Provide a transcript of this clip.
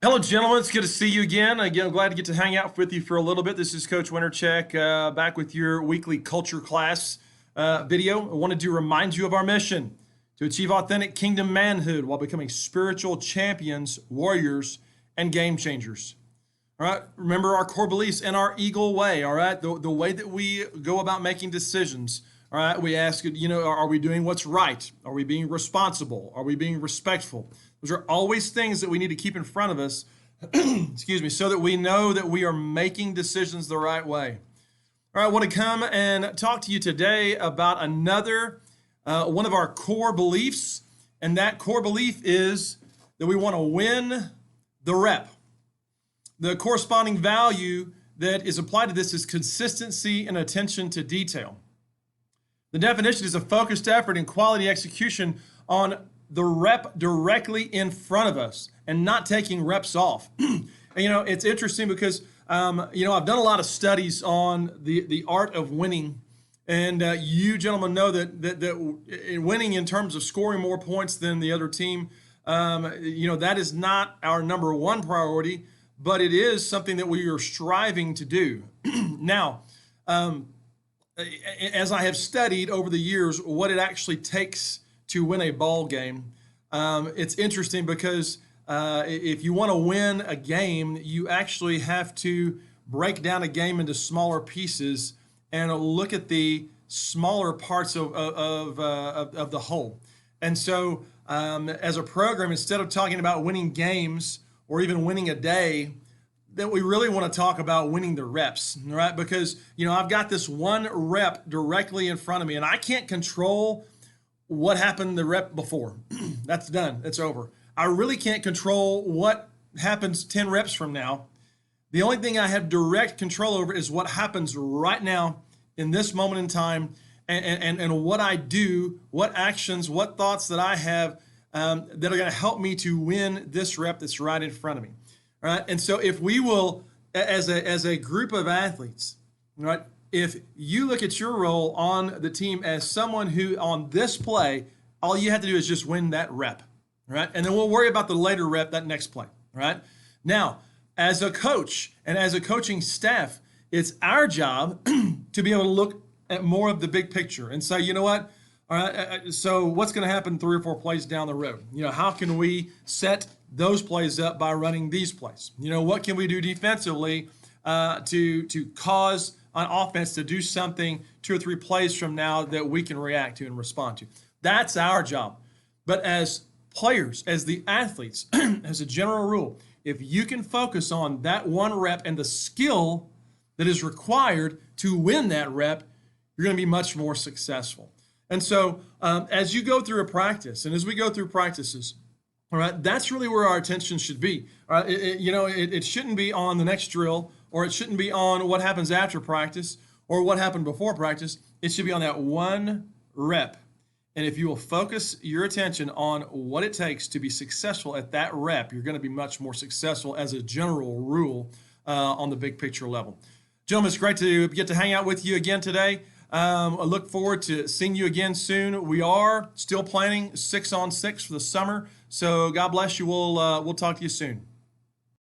Hello, gentlemen. It's good to see you again. Again, I'm glad to get to hang out with you for a little bit. This is Coach Wintercheck back with your weekly culture class video. I wanted to remind you of our mission to achieve authentic kingdom manhood while becoming spiritual champions, warriors, and game changers. All right. Remember our core beliefs and our Eagle way. All right. The way that we go about making decisions. All right. We ask, are we doing what's right? Are we being responsible? Are we being respectful? Those are always things that we need to keep in front of us, excuse me, so that we know that we are making decisions the right way. All right. I want to come and talk to you today about another one of our core beliefs. And that core belief is that we want to win the rep. The corresponding value that is applied to this is consistency and attention to detail. The definition is a focused effort and quality execution on the rep directly in front of us and not taking reps off. And, it's interesting because, I've done a lot of studies on the art of winning. And you gentlemen know that winning in terms of scoring more points than the other team, that is not our number one priority, but it is something that we are striving to do. Now, as I have studied over the years what it actually takes to win a ball game, it's interesting because if you want to win a game, you actually have to break down a game into smaller pieces and look at the smaller parts of the whole. And so, as a program, instead of talking about winning games or even winning a day, that we really want to talk about winning the reps, right? Because, I've got this one rep directly in front of me and I can't control what happened the rep before. That's done. It's over. I really can't control what happens 10 reps from now. The only thing I have direct control over is what happens right now in this moment in time and what I do, what actions, what thoughts that I have that are going to help me to win this rep that's right in front of me. All right. And so if we will, as a group of athletes, right, if you look at your role on the team as someone who on this play, all you have to do is just win that rep, right? And then we'll worry about the later rep, that next play, right? Now, as a coach and as a coaching staff, it's our job to be able to look at more of the big picture and say, you know what? All right, so what's going to happen 3 or 4 plays down the road? How can we set those plays up by running these plays? What can we do defensively to cause an offense to do something 2 or 3 plays from now that we can react to and respond to? That's our job. But as players, as the athletes, as a general rule, if you can focus on that one rep and the skill that is required to win that rep, you're going to be much more successful. And so as you go through a practice, and as we go through practices, all right, that's really where our attention should be. All right, it shouldn't be on the next drill, or it shouldn't be on what happens after practice, or what happened before practice. It should be on that one rep. And if you will focus your attention on what it takes to be successful at that rep, you're going to be much more successful as a general rule on the big picture level. Gentlemen, it's great to get to hang out with you again today. I look forward to seeing you again soon. We are still planning 6-on-6 for the summer. So God bless you. We'll talk to you soon.